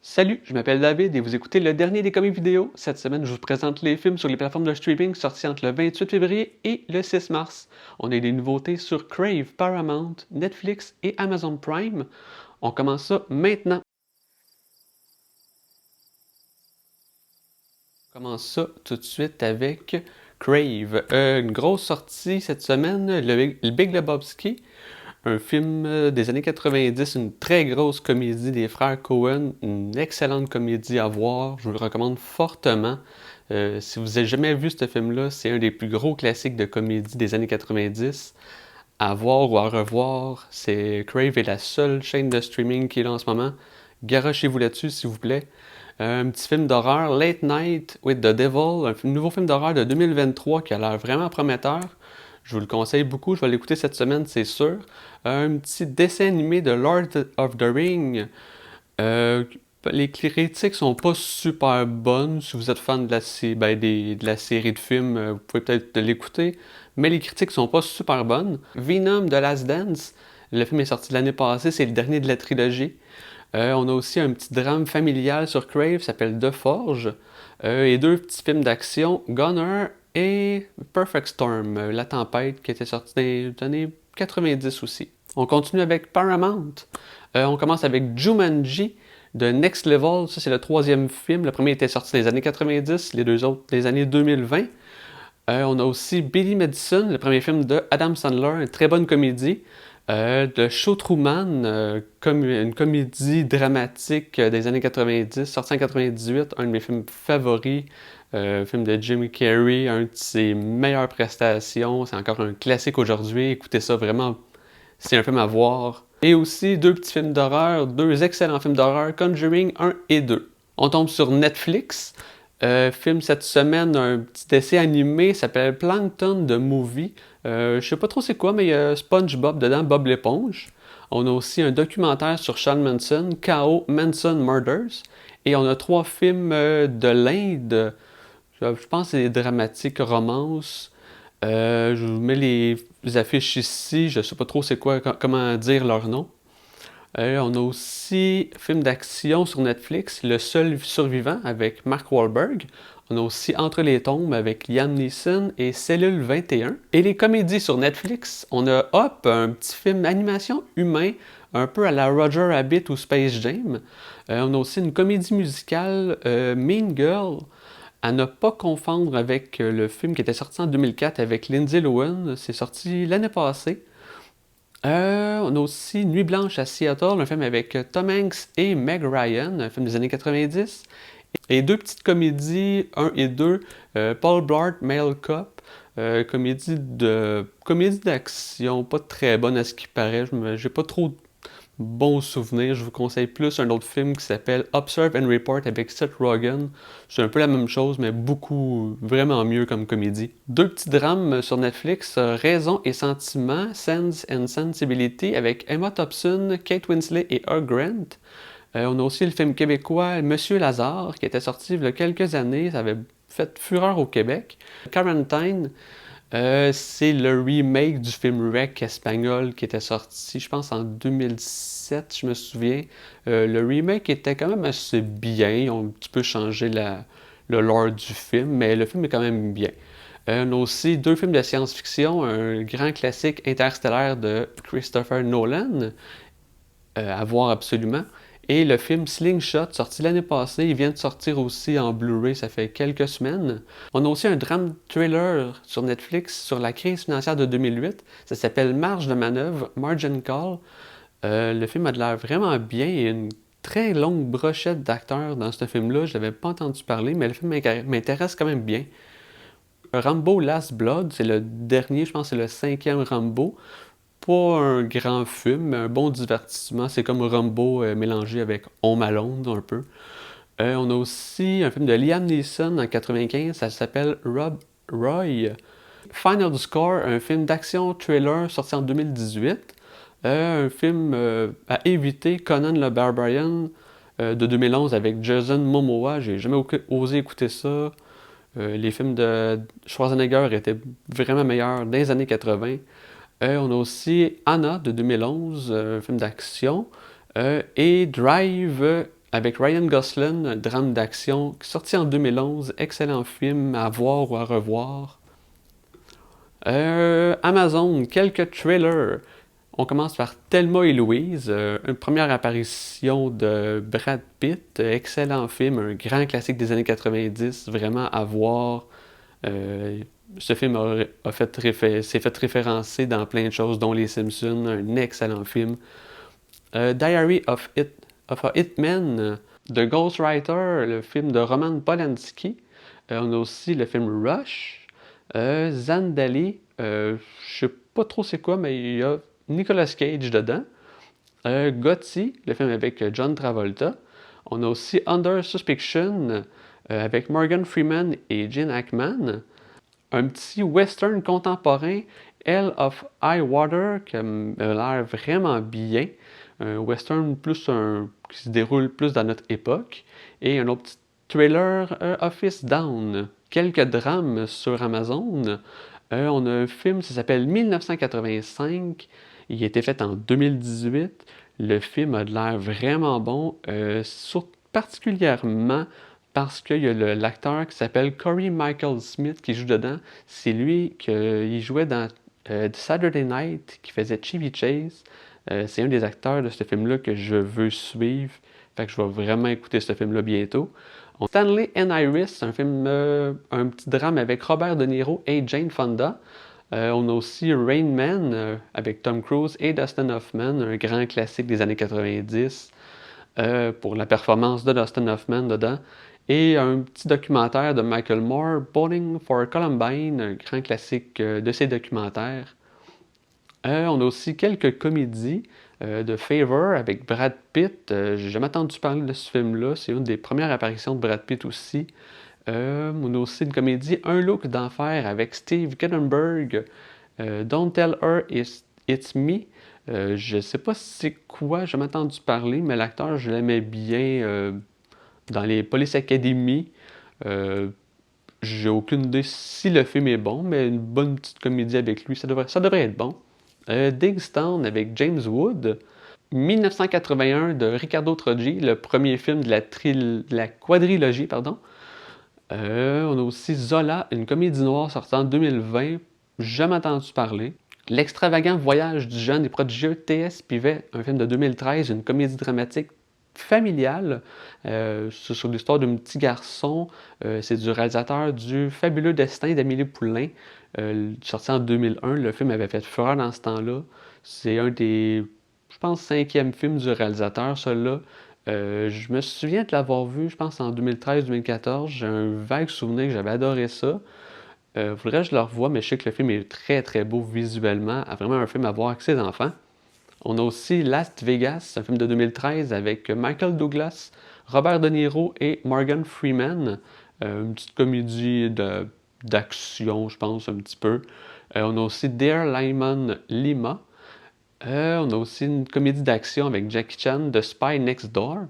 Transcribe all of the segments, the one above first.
Salut, je m'appelle David et vous écoutez le dernier des comics vidéo. Cette semaine, je vous présente les films sur les plateformes de streaming sortis entre le 28 février et le 6 mars. On a des nouveautés sur Crave, Paramount, Netflix et Amazon Prime. On commence ça maintenant. On commence ça tout de suite avec Crave. Une grosse sortie cette semaine, le Big Lebowski. Un film des années 90, une très grosse comédie des frères Coen, une excellente comédie à voir, je vous le recommande fortement. Si vous n'avez jamais vu ce film-là, c'est un des plus gros classiques de comédie des années 90. À voir ou à revoir, Crave est la seule chaîne de streaming qui est là en ce moment. Garochez-vous là-dessus, s'il vous plaît. Un petit film d'horreur, Late Night with the Devil, un nouveau film d'horreur de 2023 qui a l'air vraiment prometteur. Je vous le conseille beaucoup, je vais l'écouter cette semaine, c'est sûr. Un petit dessin animé de Lord of the Ring. Euh, les critiques sont pas super bonnes. Si vous êtes fan de la série de films, vous pouvez peut-être l'écouter. Mais les critiques sont pas super bonnes. Venom de Last Dance. Le film est sorti l'année passée, c'est le dernier de la trilogie. On a aussi un petit drame familial sur Crave, qui s'appelle The Forge. Et deux petits films d'action, Gunner et Perfect Storm, La Tempête, qui était sorti dans les années 90 aussi. On continue avec Paramount. On commence avec Jumanji de Next Level. Ça, c'est le troisième film. Le premier était sorti dans les années 90, les deux autres les années 2020. On a aussi Billy Madison, le premier film de Adam Sandler, une très bonne comédie. The Show Truman, une comédie dramatique des années 90, sorti en 98, un de mes films favoris. Film de Jim Carrey, un de ses meilleures prestations. C'est encore un classique aujourd'hui. Écoutez ça vraiment, c'est un film à voir. Et aussi deux petits films d'horreur, deux excellents films d'horreur, Conjuring 1 et 2. On tombe sur Netflix. Film cette semaine, un petit essai animé s'appelle Plankton the Movie. Je sais pas trop c'est quoi, mais il y a SpongeBob dedans, Bob l'éponge. On a aussi un documentaire sur Sean Manson, K.O. Manson Murders. Et on a trois films de l'Inde. Je pense que c'est des dramatiques, romances. Je vous mets les affiches ici. Je sais pas trop c'est quoi, comment dire leur nom. On a aussi un film d'action sur Netflix, Le Seul Survivant avec Mark Wahlberg. On a aussi Entre les tombes avec Liam Neeson et Cellule 21. Et les comédies sur Netflix, on a Hop, un petit film d'animation humain, un peu à la Roger Rabbit ou Space Jam. On a aussi une comédie musicale, Mean Girl, à ne pas confondre avec le film qui était sorti en 2004 avec Lindsay Lohan. C'est sorti l'année passée. On a aussi Nuit blanche à Seattle, un film avec Tom Hanks et Meg Ryan, un film des années 90. Et deux petites comédies, 1 et 2, Paul Blart Male Cop, comédie d'action, pas très bonne à ce qui paraît. J'ai pas trop bons souvenirs. Je vous conseille plus un autre film qui s'appelle Observe and Report avec Seth Rogen. C'est un peu la même chose, mais beaucoup, vraiment mieux comme comédie. Deux petits drames sur Netflix, Raison et Sentiment, Sense and Sensibility avec Emma Thompson, Kate Winslet et Hugh Grant. On a aussi le film québécois Monsieur Lazare, qui était sorti il y a quelques années. Ça avait fait fureur au Québec. Quarantine, c'est le remake du film Rec espagnol qui était sorti, je pense, en 2007, je me souviens. Le remake était quand même assez bien. Ils ont un petit peu changé le lore du film, mais le film est quand même bien. On a aussi deux films de science-fiction, un grand classique interstellaire de Christopher Nolan, à voir absolument. Et le film Slingshot, sorti l'année passée, il vient de sortir aussi en Blu-ray, ça fait quelques semaines. On a aussi un drame thriller sur Netflix sur la crise financière de 2008. Ça s'appelle Marge de manœuvre, Margin Call. Le film a de l'air vraiment bien. Il y a une très longue brochette d'acteurs dans ce film-là. Je n'avais pas entendu parler, mais le film m'intéresse quand même bien. Rambo Last Blood, c'est le dernier, je pense que c'est le cinquième Rambo. Pas un grand film, mais un bon divertissement. C'est comme Rambo mélangé avec Home Alone un peu. On a aussi un film de Liam Neeson en 95, ça s'appelle Rob Roy. Final Score, un film d'action thriller sorti en 2018. Un film à éviter, Conan le Barbarian de 2011 avec Jason Momoa. J'ai jamais osé écouter ça. Les films de Schwarzenegger étaient vraiment meilleurs dans les années 80. On a aussi Anna de 2011, un film d'action. Et Drive avec Ryan Gosling, un drame d'action sorti en 2011. Excellent film à voir ou à revoir. Amazon, quelques trailers. On commence par Thelma et Louise, une première apparition de Brad Pitt, excellent film, un grand classique des années 90, vraiment à voir. Ce film s'est fait référencer dans plein de choses, dont Les Simpsons, un excellent film. Diary of a Hitman, de Ghostwriter, le film de Roman Polanski. On a aussi le film Rush. Zandali, je sais pas trop c'est quoi, mais il y a Nicolas Cage dedans. Gotti, le film avec John Travolta. On a aussi Under Suspicion avec Morgan Freeman et Gene Hackman. Un petit western contemporain, Hell of High Water, qui a l'air vraiment bien. Un western qui se déroule plus dans notre époque. Et un autre petit trailer, Office Down. Quelques drames sur Amazon. On a un film, ça s'appelle 1985. Il a été fait en 2018. Le film a de l'air vraiment bon, particulièrement parce qu'il y a l'acteur qui s'appelle Corey Michael Smith qui joue dedans. C'est lui qui jouait dans Saturday Night, qui faisait Chevy Chase. C'est un des acteurs de ce film-là que je veux suivre. Fait que je vais vraiment écouter ce film-là bientôt. Stanley and Iris, un film, un petit drame avec Robert De Niro et Jane Fonda. On a aussi Rain Man avec Tom Cruise et Dustin Hoffman, un grand classique des années 90 pour la performance de Dustin Hoffman dedans. Et un petit documentaire de Michael Moore, Bowling for Columbine, un grand classique de ces documentaires. On a aussi quelques comédies de Favor avec Brad Pitt. J'ai jamais entendu parler de ce film-là. C'est une des premières apparitions de Brad Pitt aussi. On a aussi une comédie Un look d'enfer avec Steve Guttenberg. Don't Tell Her It's Me. Je sais pas c'est quoi, j'ai jamais entendu parler, mais l'acteur, je l'aimais bien dans les Police Academy. J'ai aucune idée si le film est bon, mais une bonne petite comédie avec lui, ça devrait être bon. Digstown avec James Wood. 1981 de Ricardo Trogi, le premier film de la quadrilogie, pardon. On a aussi Zola, une comédie noire sortie en 2020, jamais entendu parler. L'extravagant voyage du jeune et prodigieux T.S. Pivet, un film de 2013, une comédie dramatique familiale. C'est sur l'histoire d'un petit garçon. C'est du réalisateur du Fabuleux Destin d'Amélie Poulain, sorti en 2001. Le film avait fait fureur dans ce temps-là. C'est un des, je pense, cinquième film du réalisateur, celui-là. Je me souviens de l'avoir vu, je pense, en 2013-2014. J'ai un vague souvenir que j'avais adoré ça. Faudrait que je le revoie, mais je sais que le film est très très beau visuellement. Vraiment un film à voir avec ses enfants. On a aussi Las Vegas, un film de 2013 avec Michael Douglas, Robert De Niro et Morgan Freeman. Une petite comédie d'action, je pense, un petit peu. On a aussi Dear Lyman Lima. On a aussi une comédie d'action avec Jackie Chan, The Spy Next Door.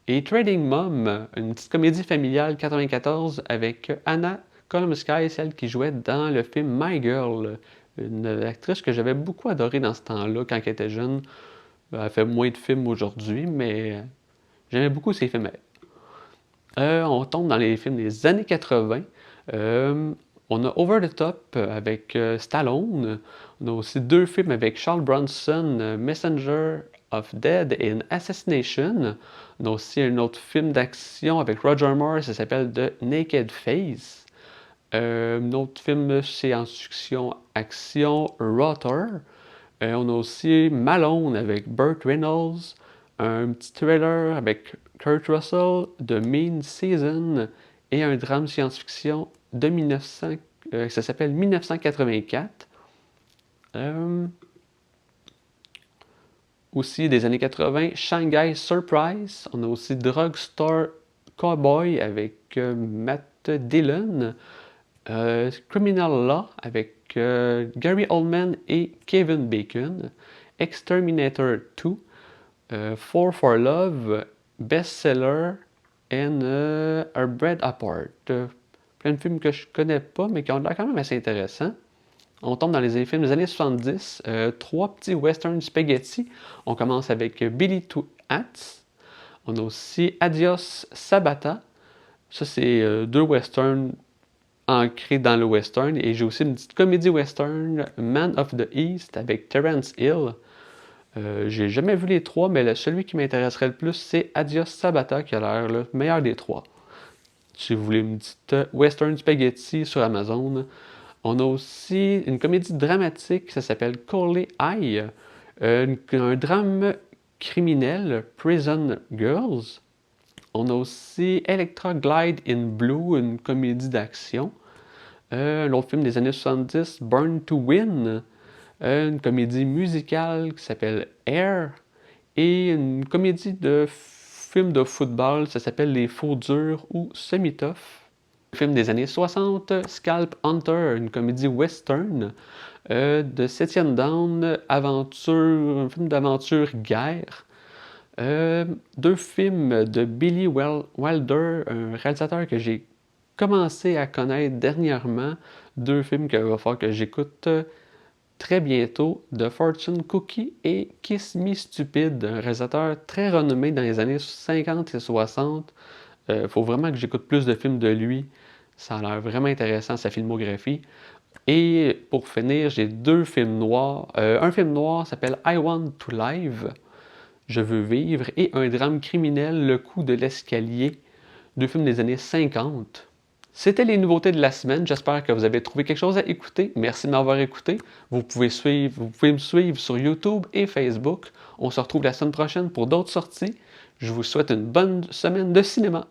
Et Trading Mom, une petite comédie familiale 94 avec Anna Kolomsky, celle qui jouait dans le film My Girl. Une actrice que j'avais beaucoup adorée dans ce temps-là, quand elle était jeune. Elle fait moins de films aujourd'hui, mais j'aimais beaucoup ses films. On tombe dans les films des années 80. On a Over the Top avec Stallone. On a aussi deux films avec Charles Bronson, Messenger of Dead et Assassination. On a aussi un autre film d'action avec Roger Moore, ça s'appelle The Naked Face. Un autre film science-fiction action, Rotor. On a aussi Malone avec Burt Reynolds. Un petit thriller avec Kurt Russell, The Mean Season. Et un drame science-fiction de 1900, ça s'appelle 1984. Aussi des années 80, Shanghai Surprise. On a aussi Drugstore Cowboy avec Matt Dillon. Criminal Law avec Gary Oldman et Kevin Bacon. Exterminator 2. Four for Love. Bestseller. And Are Bred Apart. Plein de films que je connais pas, mais qui ont l'air quand même assez intéressants. On tombe dans les films des années 70. Trois petits western spaghetti. On commence avec Billy Two Hats. On a aussi Adios Sabata. Ça, c'est deux westerns ancrés dans le western. Et j'ai aussi une petite comédie western, Man of the East, avec Terence Hill. J'ai jamais vu les trois, mais celui qui m'intéresserait le plus, c'est Adios Sabata, qui a l'air le meilleur des trois. Si vous voulez une petite western spaghetti sur Amazon. On a aussi une comédie dramatique, ça s'appelle Coley Eye, un drame criminel, Prison Girls. On a aussi Electra Glide in Blue, une comédie d'action. Un autre film des années 70, Born to Win, une comédie musicale qui s'appelle Air. Et une comédie de film de football, ça s'appelle Les Faux Durs ou Semi-Tough. Un film des années 60, Scalp Hunter, une comédie western de Septième Down, aventure, un film d'aventure guerre. Deux films de Billy Wilder, un réalisateur que j'ai commencé à connaître dernièrement. Deux films qu'il va falloir que j'écoute très bientôt, The Fortune Cookie et Kiss Me Stupid, un réalisateur très renommé dans les années 50 et 60. Faut vraiment que j'écoute plus de films de lui. Ça a l'air vraiment intéressant, sa filmographie. Et pour finir, j'ai deux films noirs. Un film noir s'appelle I Want to Live, Je veux vivre, et un drame criminel, Le coup de l'escalier, deux films des années 50. C'était les nouveautés de la semaine. J'espère que vous avez trouvé quelque chose à écouter. Merci de m'avoir écouté. Vous pouvez me suivre sur YouTube et Facebook. On se retrouve la semaine prochaine pour d'autres sorties. Je vous souhaite une bonne semaine de cinéma.